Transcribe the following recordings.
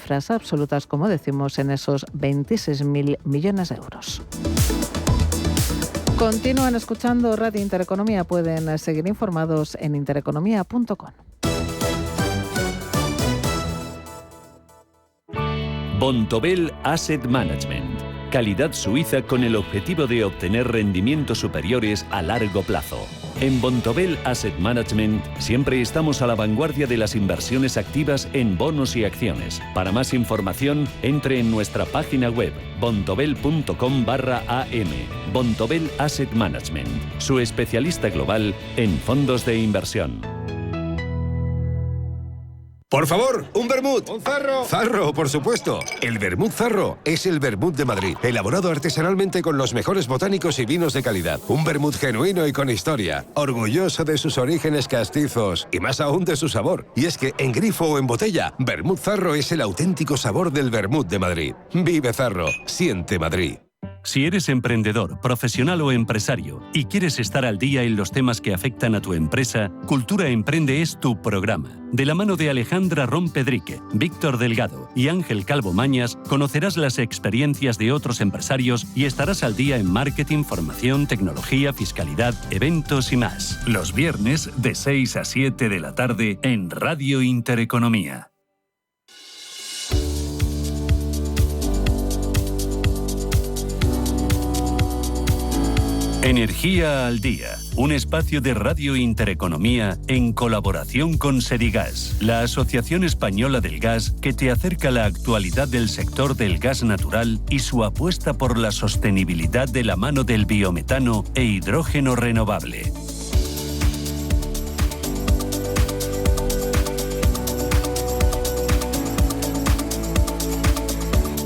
cifras absolutas, como decimos, en esos 26.000 millones de euros. Continúan escuchando Radio Intereconomía. Pueden seguir informados en intereconomía.com. Bontobel Asset Management. Calidad suiza con el objetivo de obtener rendimientos superiores a largo plazo. En Bontobel Asset Management siempre estamos a la vanguardia de las inversiones activas en bonos y acciones. Para más información, entre en nuestra página web bontobel.com/am. Bontobel Asset Management, su especialista global en fondos de inversión. Por favor, un vermut. ¡Un Zarro! Zarro, por supuesto. El vermut Zarro es el vermut de Madrid, elaborado artesanalmente con los mejores botánicos y vinos de calidad. Un vermut genuino y con historia, orgulloso de sus orígenes castizos y más aún de su sabor. Y es que en grifo o en botella, vermut Zarro es el auténtico sabor del vermut de Madrid. Vive Zarro, siente Madrid. Si eres emprendedor, profesional o empresario y quieres estar al día en los temas que afectan a tu empresa, Cultura Emprende es tu programa. De la mano de Alejandra Rompedrique, Víctor Delgado y Ángel Calvo Mañas, conocerás las experiencias de otros empresarios y estarás al día en marketing, formación, tecnología, fiscalidad, eventos y más. Los viernes de 6 a 7 de la tarde en Radio Intereconomía. Energía al Día, un espacio de Radio Intereconomía en colaboración con Sedigas, la Asociación Española del Gas, que te acerca la actualidad del sector del gas natural y su apuesta por la sostenibilidad de la mano del biometano e hidrógeno renovable.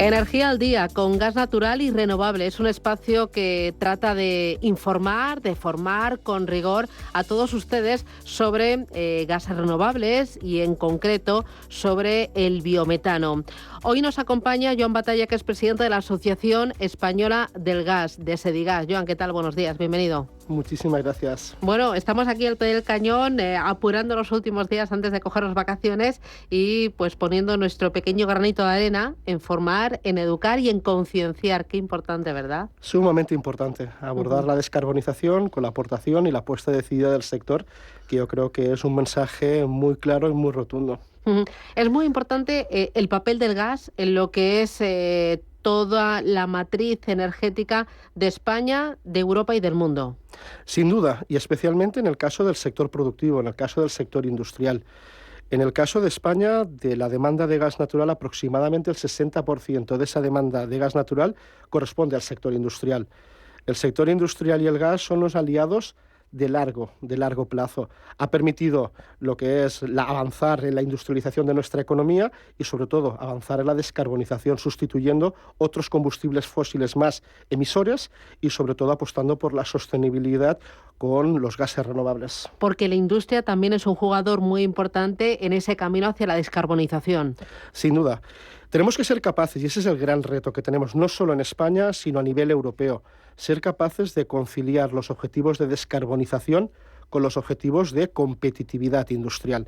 Energía al Día, con gas natural y renovable. Es un espacio que trata de informar, de formar con rigor a todos ustedes sobre gases renovables y en concreto sobre el biometano. Hoy nos acompaña Joan Batalla, que es presidente de la Asociación Española del Gas, de Sedigas. Joan, ¿qué tal? Buenos días, bienvenido. Muchísimas gracias. Bueno, estamos aquí al pie del cañón, apurando los últimos días antes de coger las vacaciones y pues poniendo nuestro pequeño granito de arena en formar, en educar y en concienciar. Qué importante, ¿verdad? Sumamente importante abordar la descarbonización con la aportación y la apuesta decidida del sector, que yo creo que es un mensaje muy claro y muy rotundo. Es muy importante el papel del gas en lo que es toda la matriz energética de España, de Europa y del mundo. Sin duda, y especialmente en el caso del sector productivo, en el caso del sector industrial. En el caso de España, de la demanda de gas natural, aproximadamente el 60% de esa demanda de gas natural corresponde al sector industrial. El sector industrial y el gas son los aliados de largo plazo. Ha permitido lo que es avanzar en la industrialización de nuestra economía y, sobre todo, avanzar en la descarbonización, sustituyendo otros combustibles fósiles más emisores y, sobre todo, apostando por la sostenibilidad con los gases renovables. Porque la industria también es un jugador muy importante en ese camino hacia la descarbonización. Sin duda. Tenemos que ser capaces, y ese es el gran reto que tenemos, no solo en España, sino a nivel europeo, ser capaces de conciliar los objetivos de descarbonización con los objetivos de competitividad industrial.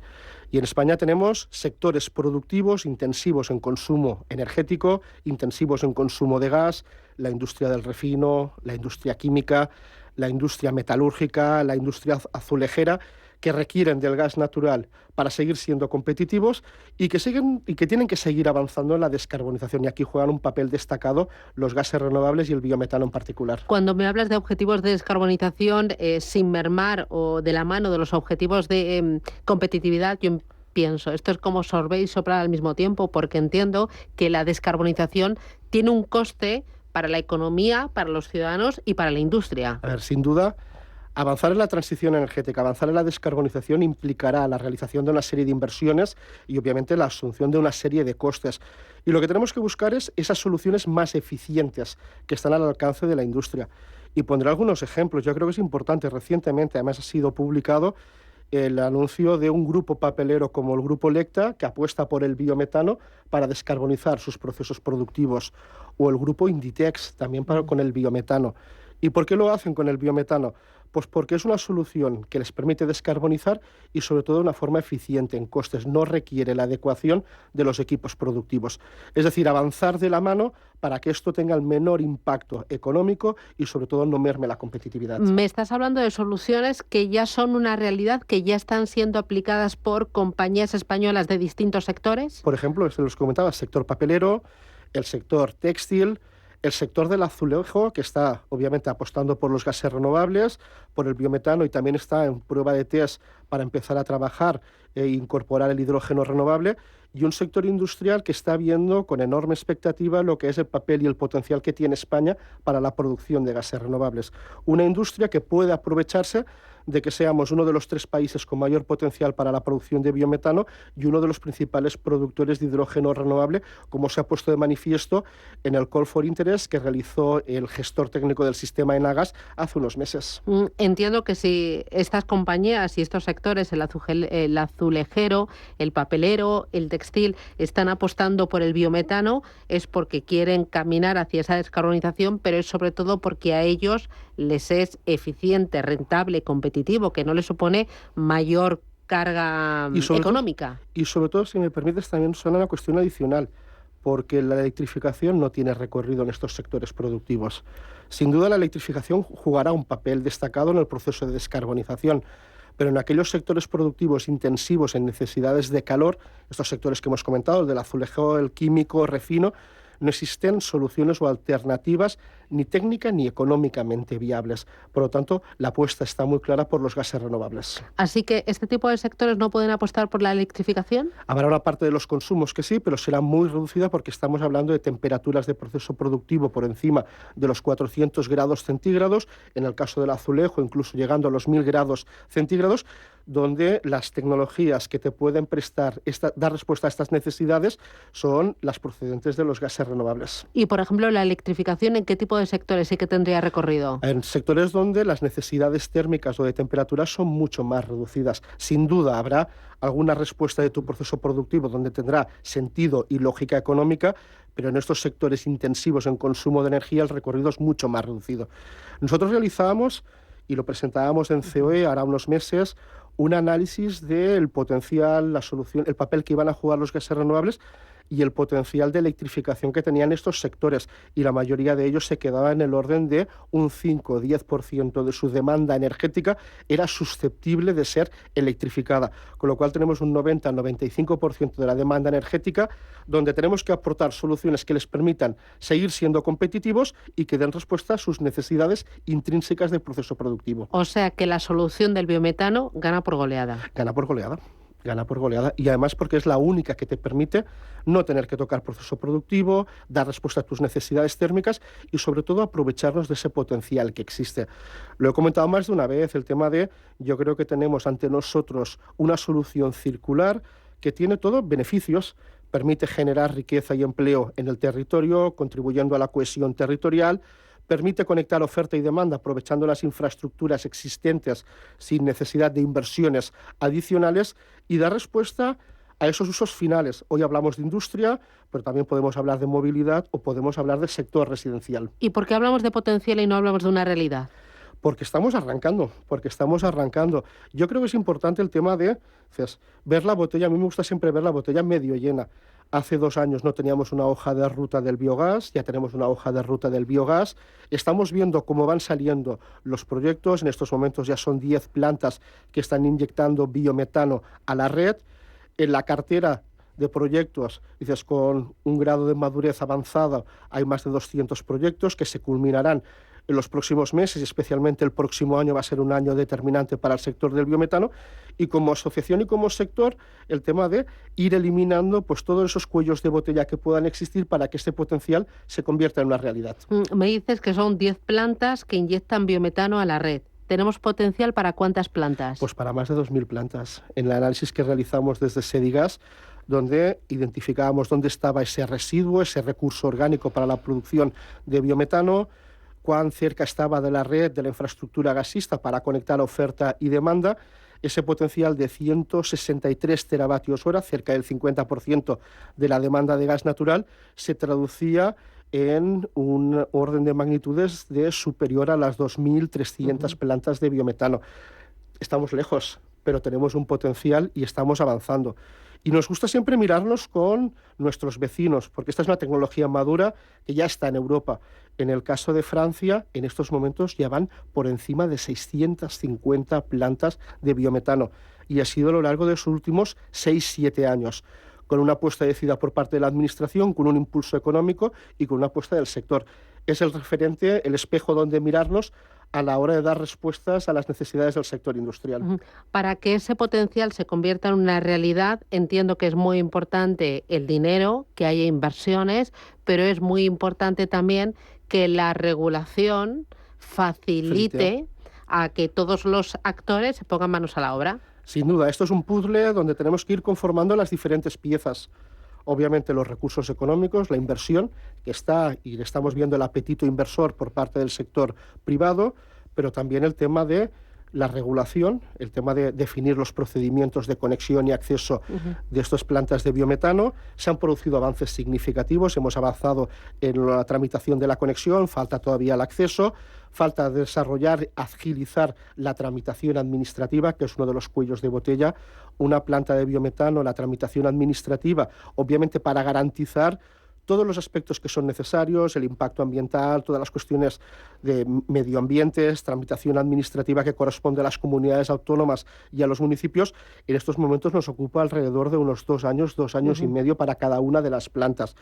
Y en España tenemos sectores productivos intensivos en consumo energético, intensivos en consumo de gas, la industria del refino, la industria química, la industria metalúrgica, la industria azulejera, que requieren del gas natural para seguir siendo competitivos y que tienen que seguir avanzando en la descarbonización. Y aquí juegan un papel destacado los gases renovables y el biometano en particular. Cuando me hablas de objetivos de descarbonización sin mermar o de la mano de los objetivos de competitividad, yo pienso, esto es como sorber y soplar al mismo tiempo, porque entiendo que la descarbonización tiene un coste para la economía, para los ciudadanos y para la industria. A ver, sin duda, avanzar en la transición energética, avanzar en la descarbonización implicará la realización de una serie de inversiones y obviamente la asunción de una serie de costes. Y lo que tenemos que buscar es esas soluciones más eficientes que están al alcance de la industria. Y pondré algunos ejemplos. Yo creo que es importante. Recientemente, además, ha sido publicado el anuncio de un grupo papelero como el Grupo Lecta, que apuesta por el biometano para descarbonizar sus procesos productivos, o el Grupo Inditex, también con el biometano. ¿Y por qué lo hacen con el biometano? Pues porque es una solución que les permite descarbonizar y sobre todo de una forma eficiente en costes. No requiere la adecuación de los equipos productivos. Es decir, avanzar de la mano para que esto tenga el menor impacto económico y sobre todo no merme la competitividad. Me estás hablando de soluciones que ya son una realidad, que ya están siendo aplicadas por compañías españolas de distintos sectores. Por ejemplo, se los comentaba, el sector papelero, el sector textil, el sector del azulejo, que está obviamente apostando por los gases renovables, por el biometano y también está en prueba de test para empezar a trabajar e incorporar el hidrógeno renovable, y un sector industrial que está viendo con enorme expectativa lo que es el papel y el potencial que tiene España para la producción de gases renovables. Una industria que puede aprovecharse de que seamos uno de los 3 países con mayor potencial para la producción de biometano y uno de los principales productores de hidrógeno renovable, como se ha puesto de manifiesto en el Call for Interest que realizó el gestor técnico del sistema Enagas hace unos meses. Entiendo que si estas compañías y estos sectores, el azulejero, el papelero, el textil, están apostando por el biometano, es porque quieren caminar hacia esa descarbonización, pero es sobre todo porque a ellos les es eficiente, rentable, competitivo, que no les supone mayor carga económica. Y sobre todo, si me permites, también suena una cuestión adicional, porque la electrificación no tiene recorrido en estos sectores productivos. Sin duda, la electrificación jugará un papel destacado en el proceso de descarbonización, pero en aquellos sectores productivos intensivos en necesidades de calor, estos sectores que hemos comentado, el del azulejo, el químico, refino, no existen soluciones o alternativas ni técnica ni económicamente viables. Por lo tanto, la apuesta está muy clara por los gases renovables. Así que este tipo de sectores no pueden apostar por la electrificación. Habrá una parte de los consumos que sí, pero será muy reducida porque estamos hablando de temperaturas de proceso productivo por encima de los 400 grados centígrados, en el caso del azulejo incluso llegando a los 1000 grados centígrados, donde las tecnologías que te pueden dar respuesta a estas necesidades son las procedentes de los gases renovables. Y, por ejemplo, la electrificación, ¿en qué tipo de sectores sí que tendría recorrido? En sectores donde las necesidades térmicas o de temperatura son mucho más reducidas. Sin duda habrá alguna respuesta de tu proceso productivo donde tendrá sentido y lógica económica, pero en estos sectores intensivos en consumo de energía el recorrido es mucho más reducido. Nosotros realizábamos, y lo presentábamos en COE ahora unos meses, un análisis del potencial, la solución, el papel que iban a jugar los gases renovables y el potencial de electrificación que tenían estos sectores, y la mayoría de ellos se quedaba en el orden de un 5 o 10% de su demanda energética era susceptible de ser electrificada, con lo cual tenemos un 90-95% de la demanda energética donde tenemos que aportar soluciones que les permitan seguir siendo competitivos y que den respuesta a sus necesidades intrínsecas del proceso productivo. O sea que la solución del biometano gana por goleada. Gana por goleada. Gana por goleada, y además porque es la única que te permite no tener que tocar proceso productivo, dar respuesta a tus necesidades térmicas y sobre todo aprovecharnos de ese potencial que existe. Lo he comentado más de una vez, el tema de, yo creo que tenemos ante nosotros una solución circular que tiene todos beneficios, permite generar riqueza y empleo en el territorio, contribuyendo a la cohesión territorial, permite conectar oferta y demanda aprovechando las infraestructuras existentes sin necesidad de inversiones adicionales y da respuesta a esos usos finales. Hoy hablamos de industria, pero también podemos hablar de movilidad o podemos hablar del sector residencial. ¿Y por qué hablamos de potencial y no hablamos de una realidad? Porque estamos arrancando. Yo creo que es importante el tema de ver la botella. A mí me gusta siempre ver la botella medio llena. Hace 2 años no teníamos una hoja de ruta del biogás, ya tenemos una hoja de ruta del biogás. Estamos viendo cómo van saliendo los proyectos. En estos momentos ya son 10 plantas que están inyectando biometano a la red. En la cartera de proyectos, con un grado de madurez avanzada, hay más de 200 proyectos que se culminarán en los próximos meses, y especialmente el próximo año va a ser un año determinante para el sector del biometano, y como asociación y como sector el tema de ir eliminando todos esos cuellos de botella que puedan existir para que este potencial se convierta en una realidad. Me dices que son 10 plantas que inyectan biometano a la red. ¿Tenemos potencial para cuántas plantas? Pues para más de 2.000 plantas. En el análisis que realizamos desde Sedigas, donde identificábamos dónde estaba ese residuo, ese recurso orgánico para la producción de biometano, cuán cerca estaba de la red, de la infraestructura gasista para conectar oferta y demanda, ese potencial de 163 teravatios hora, cerca del 50% de la demanda de gas natural, se traducía en un orden de magnitudes de superior a las 2.300 plantas de biometano. Estamos lejos, pero tenemos un potencial y estamos avanzando. Y nos gusta siempre mirarnos con nuestros vecinos, porque esta es una tecnología madura que ya está en Europa. En el caso de Francia, en estos momentos ya van por encima de 650 plantas de biometano. Y ha sido a lo largo de sus últimos 6-7 años, con una apuesta decidida por parte de la Administración, con un impulso económico y con una apuesta del sector. Es el referente, el espejo donde mirarnos a la hora de dar respuestas a las necesidades del sector industrial. Para que ese potencial se convierta en una realidad, entiendo que es muy importante el dinero, que haya inversiones, pero es muy importante también que la regulación facilite a que todos los actores se pongan manos a la obra. Sin duda, esto es un puzzle donde tenemos que ir conformando las diferentes piezas. Obviamente los recursos económicos, la inversión, que está, y estamos viendo el apetito inversor por parte del sector privado, pero también el tema de la regulación, el tema de definir los procedimientos de conexión y acceso de estas plantas de biometano. Se han producido avances significativos, hemos avanzado en la tramitación de la conexión, falta todavía el acceso, falta desarrollar, agilizar la tramitación administrativa, que es uno de los cuellos de botella. Una planta de biometano, la tramitación administrativa, obviamente para garantizar todos los aspectos que son necesarios, el impacto ambiental, todas las cuestiones de medio ambiente, tramitación administrativa que corresponde a las comunidades autónomas y a los municipios, en estos momentos nos ocupa alrededor de unos 2 años, 2 años y medio para cada una de las plantas.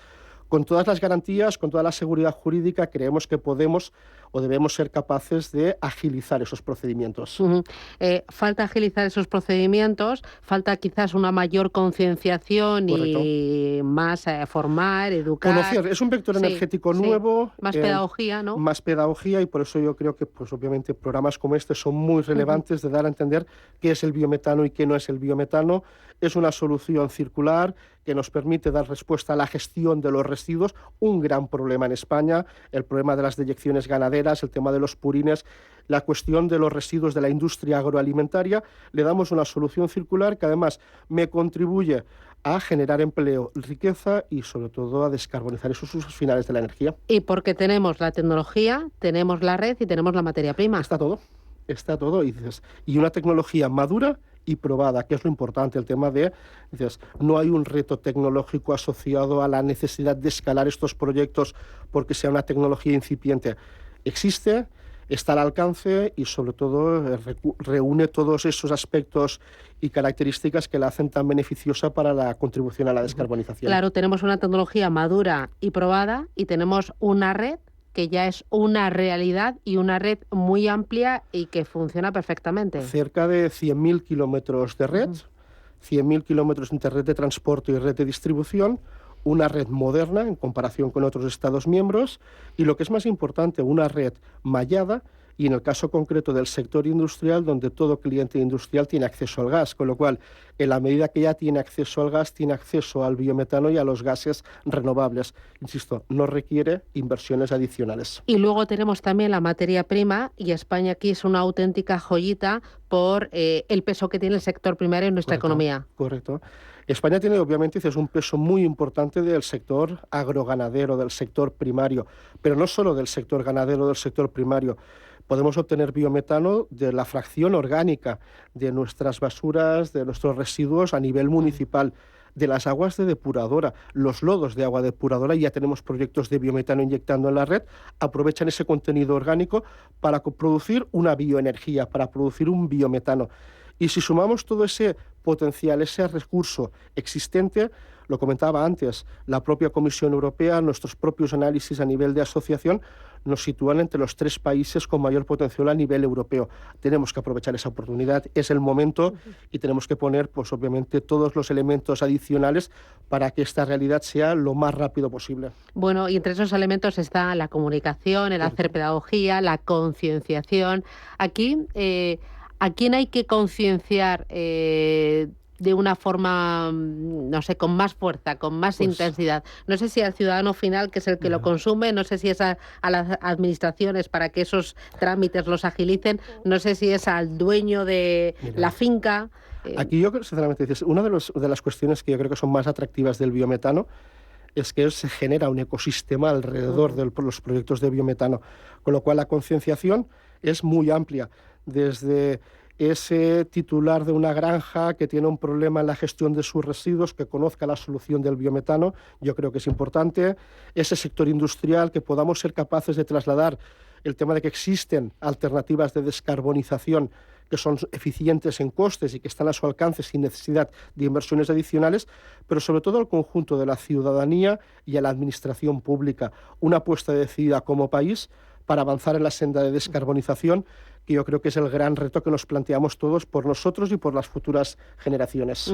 Con todas las garantías, con toda la seguridad jurídica, creemos que podemos o debemos ser capaces de agilizar esos procedimientos. Falta agilizar esos procedimientos, falta quizás una mayor concienciación y más formar, educar. Conocer, es un vector energético nuevo. Más pedagogía, ¿no? Más pedagogía, y por eso yo creo que, pues obviamente, programas como este son muy relevantes de dar a entender qué es el biometano y qué no es el biometano. Es una solución circular que nos permite dar respuesta a la gestión de los residuos, un gran problema en España, el problema de las deyecciones ganaderas, el tema de los purines, la cuestión de los residuos de la industria agroalimentaria. Le damos una solución circular que además me contribuye a generar empleo, riqueza y sobre todo a descarbonizar esos usos finales de la energía. Y porque tenemos la tecnología, tenemos la red y tenemos la materia prima. Está todo, y una tecnología madura y probada, que es lo importante, el tema de, no hay un reto tecnológico asociado a la necesidad de escalar estos proyectos porque sea una tecnología incipiente. Existe, está al alcance y sobre todo reúne todos esos aspectos y características que la hacen tan beneficiosa para la contribución a la descarbonización. Claro, tenemos una tecnología madura y probada y tenemos una red que ya es una realidad y una red muy amplia y que funciona perfectamente. Cerca de 100.000 kilómetros de red, 100.000 kilómetros entre red de transporte y red de distribución, una red moderna en comparación con otros Estados miembros y, lo que es más importante, una red mallada, y en el caso concreto del sector industrial, donde todo cliente industrial tiene acceso al gas, con lo cual, en la medida que ya tiene acceso al gas, tiene acceso al biometano y a los gases renovables. Insisto, no requiere inversiones adicionales. Y luego tenemos también la materia prima, y España aquí es una auténtica joyita por el peso que tiene el sector primario en nuestra economía. Correcto. España tiene, obviamente, un peso muy importante del sector agroganadero, del sector primario, pero no solo del sector ganadero, del sector primario. Podemos obtener biometano de la fracción orgánica de nuestras basuras, de nuestros residuos a nivel municipal, de las aguas de depuradora, los lodos de agua depuradora. Ya tenemos proyectos de biometano inyectando en la red, aprovechan ese contenido orgánico para producir una bioenergía, para producir un biometano. Y si sumamos todo ese potencial, ese recurso existente, lo comentaba antes, la propia Comisión Europea, nuestros propios análisis a nivel de asociación, nos sitúan entre los 3 países con mayor potencial a nivel europeo. Tenemos que aprovechar esa oportunidad, es el momento, y tenemos que poner, pues obviamente, todos los elementos adicionales para que esta realidad sea lo más rápido posible. Bueno, y entre esos elementos está la comunicación, el hacer pedagogía, la concienciación. Aquí, ¿a quién hay que concienciar de una forma, no sé, con más fuerza, con más intensidad? No sé si al ciudadano final, que es el que lo consume, no sé si es a las administraciones para que esos trámites los agilicen, no sé si es al dueño de la finca. Aquí yo, sinceramente, una de las cuestiones que yo creo que son más atractivas del biometano es que se genera un ecosistema alrededor de los proyectos de biometano, con lo cual la concienciación es muy amplia, desde ese titular de una granja que tiene un problema en la gestión de sus residuos, que conozca la solución del biometano, yo creo que es importante. Ese sector industrial, que podamos ser capaces de trasladar el tema de que existen alternativas de descarbonización que son eficientes en costes y que están a su alcance sin necesidad de inversiones adicionales, pero sobre todo al conjunto de la ciudadanía y a la administración pública. Una apuesta decidida como país para avanzar en la senda de descarbonización, que yo creo que es el gran reto que nos planteamos todos por nosotros y por las futuras generaciones.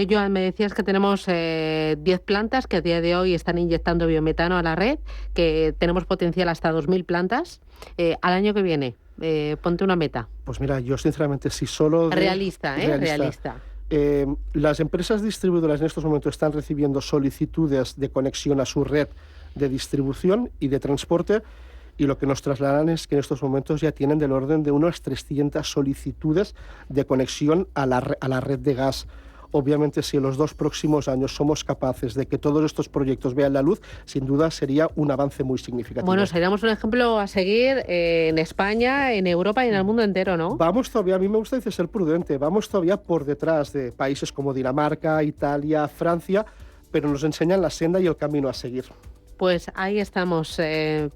Joan, me decías que tenemos 10 plantas que a día de hoy están inyectando biometano a la red, que tenemos potencial hasta 2.000 plantas. Al año que viene, ponte una meta. Pues mira, yo sinceramente, si solo... Realista. Las empresas distribuidoras en estos momentos están recibiendo solicitudes de conexión a su red de distribución y de transporte, y lo que nos trasladan es que en estos momentos ya tienen del orden de unas 300 solicitudes de conexión a la red de gas. Obviamente, si en los 2 próximos años somos capaces de que todos estos proyectos vean la luz, sin duda sería un avance muy significativo. Bueno, seríamos un ejemplo a seguir en España, en Europa y en el mundo entero, ¿no? Vamos todavía, a mí me gusta ser prudente, vamos todavía por detrás de países como Dinamarca, Italia, Francia, pero nos enseñan la senda y el camino a seguir. Pues ahí estamos,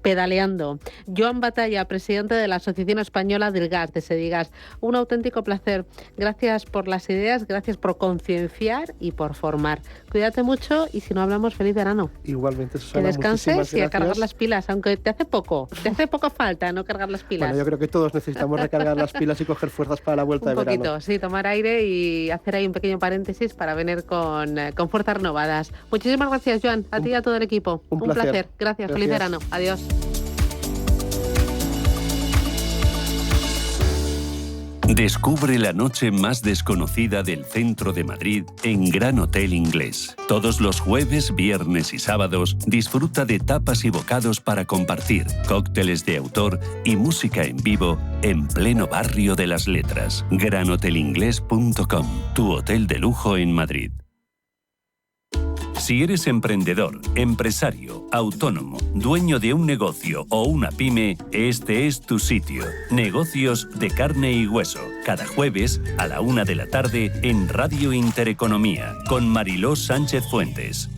pedaleando. Joan Batalla, presidente de la Asociación Española del Gas, de Sedigas. Un auténtico placer. Gracias por las ideas, gracias por concienciar y por formar. Cuídate mucho y si no hablamos, feliz verano. Igualmente, Susana, que descanses y a cargar las pilas, aunque te hace poco falta no cargar las pilas. Bueno, yo creo que todos necesitamos recargar las pilas y coger fuerzas para la vuelta de verano. Un poquito, sí, tomar aire y hacer ahí un pequeño paréntesis para venir con fuerzas renovadas. Muchísimas gracias, Joan, a ti y a todo el equipo. Un placer. Gracias. Feliz verano. Adiós. Descubre la noche más desconocida del centro de Madrid en Gran Hotel Inglés. Todos los jueves, viernes y sábados disfruta de tapas y bocados para compartir, cócteles de autor y música en vivo en pleno barrio de las letras. GranHotelInglés.com, tu hotel de lujo en Madrid. Si eres emprendedor, empresario, autónomo, dueño de un negocio o una pyme, este es tu sitio. Negocios de carne y hueso. Cada jueves a la 1 de la tarde en Radio Intereconomía con Mariló Sánchez Fuentes.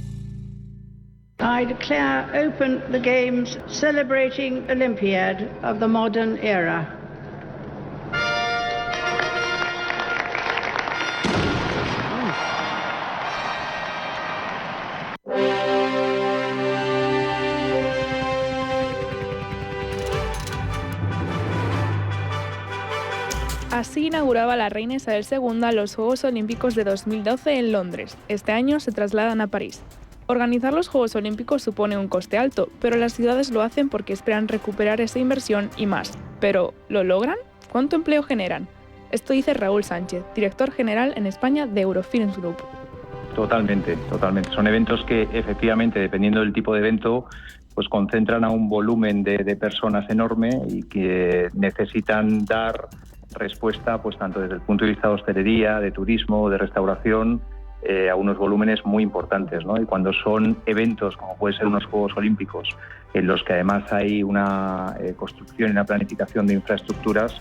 I declare open the Games celebrating Olympiad of the modern era. Así inauguraba la reina Isabel II los Juegos Olímpicos de 2012 en Londres. Este año se trasladan a París. Organizar los Juegos Olímpicos supone un coste alto, pero las ciudades lo hacen porque esperan recuperar esa inversión y más. ¿Pero lo logran? ¿Cuánto empleo generan? Esto dice Raúl Sánchez, director general en España de Eurofilms Group. Totalmente. Son eventos que efectivamente, dependiendo del tipo de evento, pues concentran a un volumen de personas enorme y que necesitan dar respuesta, pues tanto desde el punto de vista de hostelería, de turismo, de restauración, a unos volúmenes muy importantes, ¿no? Y cuando son eventos, como puede ser unos Juegos Olímpicos, en los que además hay una construcción y una planificación de infraestructuras.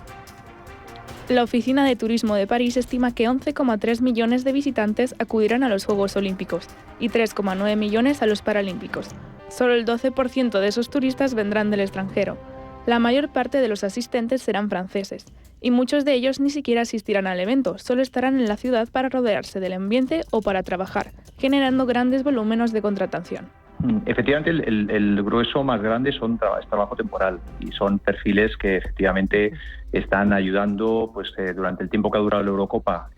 La Oficina de Turismo de París estima que 11,3 millones de visitantes acudirán a los Juegos Olímpicos y 3,9 millones a los Paralímpicos. Solo el 12% de esos turistas vendrán del extranjero. La mayor parte de los asistentes serán franceses, y muchos de ellos ni siquiera asistirán al evento, solo estarán en la ciudad para rodearse del ambiente o para trabajar, generando grandes volúmenes de contratación. Efectivamente, el grueso más grande es trabajo temporal y son perfiles que efectivamente están ayudando pues durante el tiempo que ha durado la Eurocopa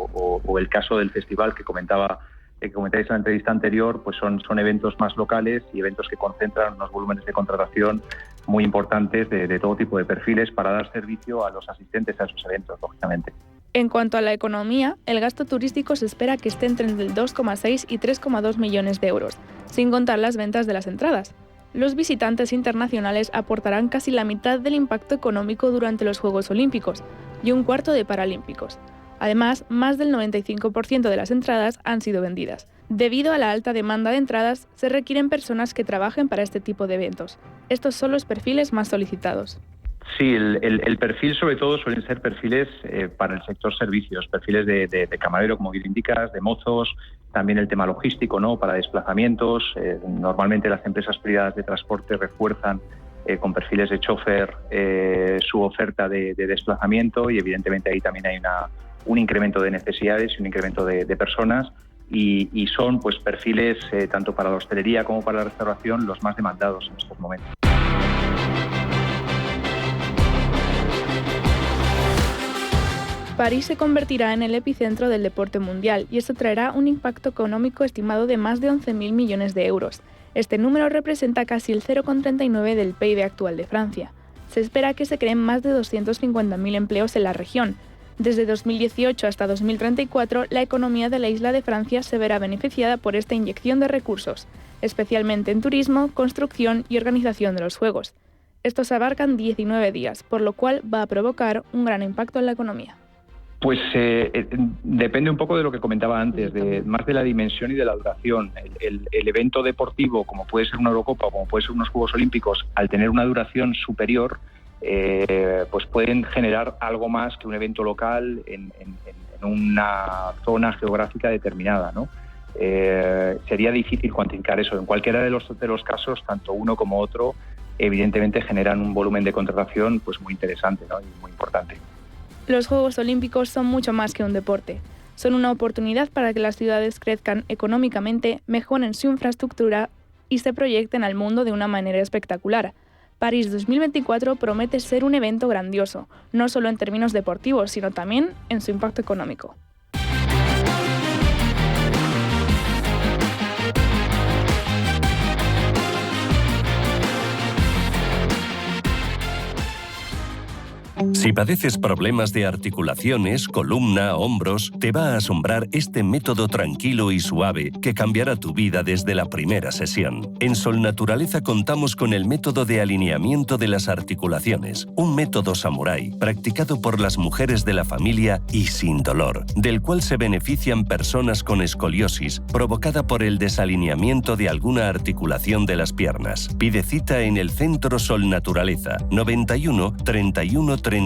o el caso del festival que comentáis en la entrevista anterior, pues son eventos más locales y eventos que concentran unos volúmenes de contratación muy importantes de todo tipo de perfiles para dar servicio a los asistentes a esos eventos, lógicamente. En cuanto a la economía, el gasto turístico se espera que esté entre el 2,6 y 3,2 millones de euros, sin contar las ventas de las entradas. Los visitantes internacionales aportarán casi la mitad del impacto económico durante los Juegos Olímpicos y un cuarto de Paralímpicos. Además, más del 95% de las entradas han sido vendidas, Debido a la alta demanda de entradas, se requieren personas que trabajen para este tipo de eventos. Estos son los perfiles más solicitados. Sí, el perfil sobre todo suelen ser perfiles para el sector servicios, perfiles de camarero, como bien indicas, de mozos, también el tema logístico, ¿no?, para desplazamientos. Normalmente las empresas privadas de transporte refuerzan con perfiles de chofer su oferta de desplazamiento, y evidentemente ahí también hay un incremento de necesidades y un incremento de personas, y son pues perfiles tanto para la hostelería como para la restauración los más demandados en estos momentos. París se convertirá en el epicentro del deporte mundial y esto traerá un impacto económico estimado de más de 11.000 millones de euros. Este número representa casi el 0,39 del PIB actual de Francia. Se espera que se creen más de 250.000 empleos en la región. Desde 2018 hasta 2034, la economía de la isla de Francia se verá beneficiada por esta inyección de recursos, especialmente en turismo, construcción y organización de los Juegos. Estos abarcan 19 días, por lo cual va a provocar un gran impacto en la economía. Pues depende un poco de lo que comentaba antes, más de la dimensión y de la duración. El evento deportivo, como puede ser una Eurocopa o como puede ser unos Juegos Olímpicos, al tener una duración superior, pues pueden generar algo más que un evento local en una zona geográfica determinada, ¿no? Sería difícil cuantificar eso. En cualquiera de los casos, tanto uno como otro, evidentemente generan un volumen de contratación pues muy interesante, ¿no?, y muy importante. Los Juegos Olímpicos son mucho más que un deporte. Son una oportunidad para que las ciudades crezcan económicamente, mejoren su infraestructura y se proyecten al mundo de una manera espectacular. París 2024 promete ser un evento grandioso, no solo en términos deportivos, sino también en su impacto económico. Si padeces problemas de articulaciones, columna, hombros, te va a asombrar este método tranquilo y suave que cambiará tu vida desde la primera sesión. En Sol Naturaleza contamos con el método de alineamiento de las articulaciones, un método samurái practicado por las mujeres de la familia y sin dolor, del cual se benefician personas con escoliosis provocada por el desalineamiento de alguna articulación de las piernas. Pide cita en el Centro Sol Naturaleza, 91 31 31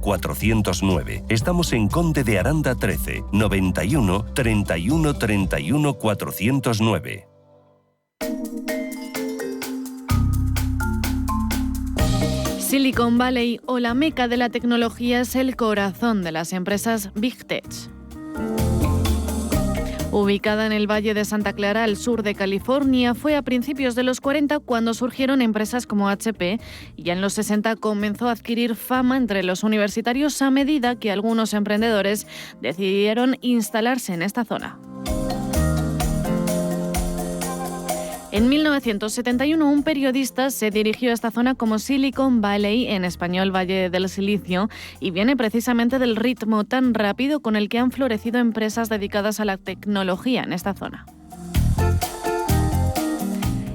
409. Estamos en Conde de Aranda 13, 91 31 31 409. Silicon Valley, o la meca de la tecnología, es el corazón de las empresas Big Tech. Ubicada en el Valle de Santa Clara, al sur de California, fue a principios de los 40 cuando surgieron empresas como HP, y ya en los 60 comenzó a adquirir fama entre los universitarios a medida que algunos emprendedores decidieron instalarse en esta zona. En 1971, un periodista se dirigió a esta zona como Silicon Valley, en español Valle del Silicio, y viene precisamente del ritmo tan rápido con el que han florecido empresas dedicadas a la tecnología en esta zona.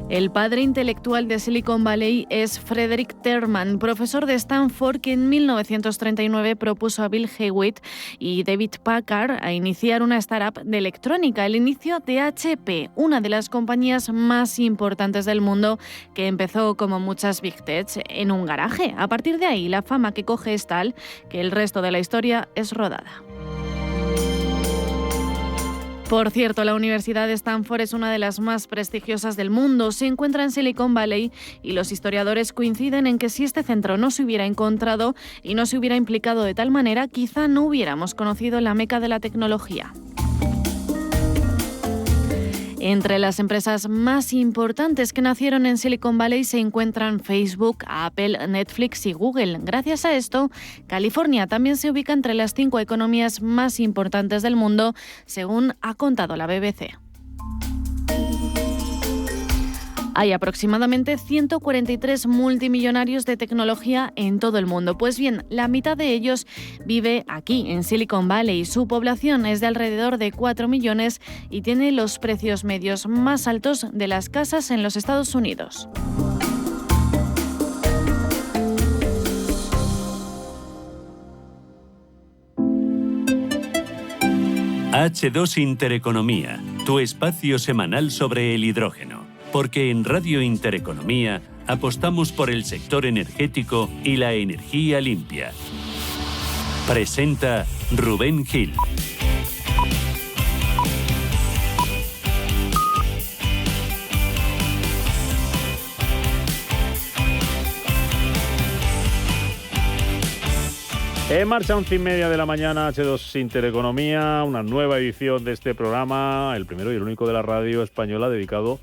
El padre intelectual de Silicon Valley es Frederick Terman, profesor de Stanford, que en 1939 propuso a Bill Hewitt y David Packard a iniciar una startup de electrónica, el inicio de HP, una de las compañías más importantes del mundo, que empezó, como muchas Big Tech, en un garaje. A partir de ahí, la fama que coge es tal que el resto de la historia es rodada. Por cierto, la Universidad de Stanford es una de las más prestigiosas del mundo. Se encuentra en Silicon Valley y los historiadores coinciden en que si este centro no se hubiera encontrado y no se hubiera implicado de tal manera, quizá no hubiéramos conocido la meca de la tecnología. Entre las empresas más importantes que nacieron en Silicon Valley se encuentran Facebook, Apple, Netflix y Google. Gracias a esto, California también se ubica entre las 5 economías más importantes del mundo, según ha contado la BBC. Hay aproximadamente 143 multimillonarios de tecnología en todo el mundo. Pues bien, la mitad de ellos vive aquí, en Silicon Valley. Su población es de alrededor de 4 millones y tiene los precios medios más altos de las casas en los Estados Unidos. H2 Intereconomía, tu espacio semanal sobre el hidrógeno. Porque en Radio Intereconomía apostamos por el sector energético y la energía limpia. Presenta Rubén Gil. En marcha, 11:30 de la mañana, H2 Intereconomía, una nueva edición de este programa, el primero y el único de la radio española dedicado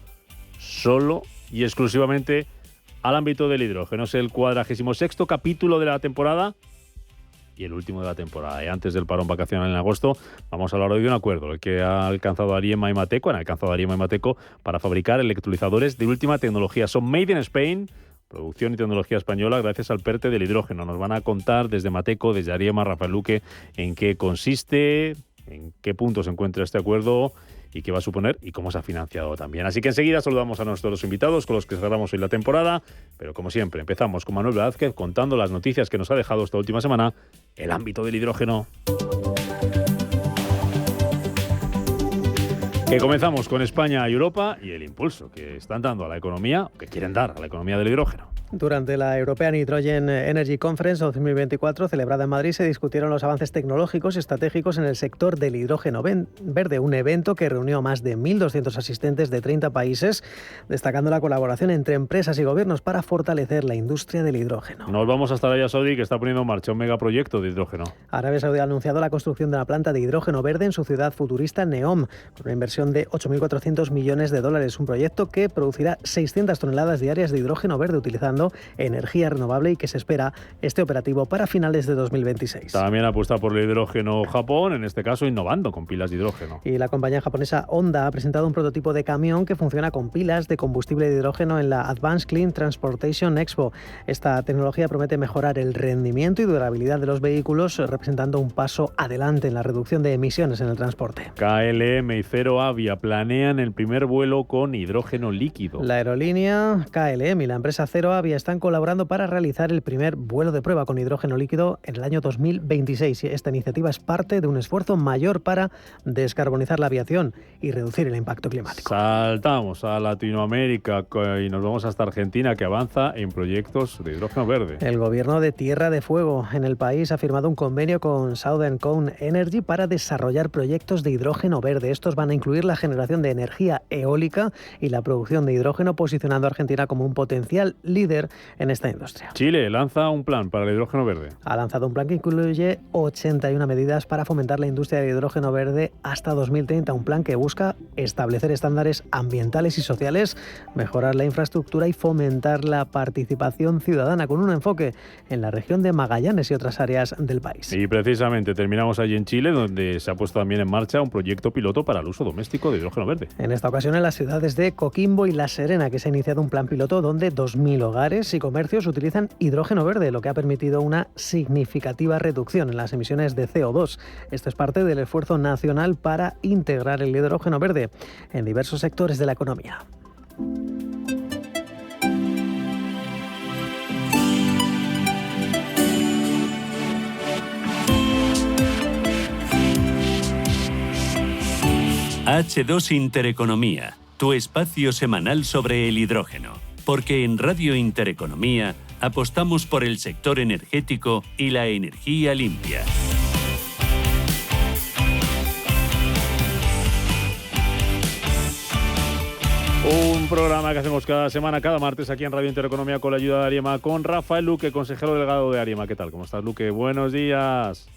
solo y exclusivamente al ámbito del hidrógeno. Es el 46º capítulo de la temporada y el último de la temporada. Y antes del parón vacacional en agosto, vamos a hablar hoy de un acuerdo que han alcanzado Ariema y Mateco para fabricar electrolizadores de última tecnología. Son Made in Spain, producción y tecnología española, gracias al PERTE del hidrógeno. Nos van a contar desde Mateco, desde Ariema, Rafael Luque, en qué consiste, en qué punto se encuentra este acuerdo y qué va a suponer y cómo se ha financiado también. Así que enseguida saludamos a nuestros invitados con los que cerramos hoy la temporada, pero como siempre empezamos con Manuel Blázquez contando las noticias que nos ha dejado esta última semana el ámbito del hidrógeno. Que comenzamos con España y Europa y el impulso que están dando a la economía, que quieren dar a la economía del hidrógeno. Durante la European Hydrogen Energy Conference 2024, celebrada en Madrid, se discutieron los avances tecnológicos y estratégicos en el sector del hidrógeno verde, un evento que reunió a más de 1.200 asistentes de 30 países, destacando la colaboración entre empresas y gobiernos para fortalecer la industria del hidrógeno. Nos vamos hasta Arabia Saudí, que está poniendo en marcha un megaproyecto de hidrógeno. Arabia Saudí ha anunciado la construcción de una planta de hidrógeno verde en su ciudad futurista Neom, con una inversión de $8.400 millones, un proyecto que producirá 600 toneladas diarias de hidrógeno verde utilizando energía renovable y que se espera esté operativo para finales de 2026. También apuesta por el hidrógeno Japón, en este caso innovando con pilas de hidrógeno. Y la compañía japonesa Honda ha presentado un prototipo de camión que funciona con pilas de combustible de hidrógeno en la Advanced Clean Transportation Expo. Esta tecnología promete mejorar el rendimiento y durabilidad de los vehículos, representando un paso adelante en la reducción de emisiones en el transporte. KLM y Zero Avia planean el primer vuelo con hidrógeno líquido. La aerolínea KLM y la empresa Zero Avia están colaborando para realizar el primer vuelo de prueba con hidrógeno líquido en el año 2026. Esta iniciativa es parte de un esfuerzo mayor para descarbonizar la aviación y reducir el impacto climático. Saltamos a Latinoamérica y nos vamos hasta Argentina, que avanza en proyectos de hidrógeno verde. El gobierno de Tierra de Fuego en el país ha firmado un convenio con Southern Cone Energy para desarrollar proyectos de hidrógeno verde. Estos van a incluir la generación de energía eólica y la producción de hidrógeno, posicionando a Argentina como un potencial líder en esta industria. Chile lanza un plan para el hidrógeno verde. Ha lanzado un plan que incluye 81 medidas para fomentar la industria de hidrógeno verde hasta 2030. Un plan que busca establecer estándares ambientales y sociales, mejorar la infraestructura y fomentar la participación ciudadana, con un enfoque en la región de Magallanes y otras áreas del país. Y precisamente terminamos allí en Chile, donde se ha puesto también en marcha un proyecto piloto para el uso doméstico de hidrógeno verde. En esta ocasión en las ciudades de Coquimbo y La Serena, que se ha iniciado un plan piloto donde 2.000 hogares y comercios utilizan hidrógeno verde, lo que ha permitido una significativa reducción en las emisiones de CO2. Esto es parte del esfuerzo nacional para integrar el hidrógeno verde en diversos sectores de la economía. H2 Intereconomía, tu espacio semanal sobre el hidrógeno. Porque en Radio Intereconomía apostamos por el sector energético y la energía limpia. Un programa que hacemos cada semana, cada martes, aquí en Radio Intereconomía con la ayuda de Ariema, con Rafael Luque, consejero delegado de Ariema. ¿Qué tal? ¿Cómo estás, Luque? Buenos días.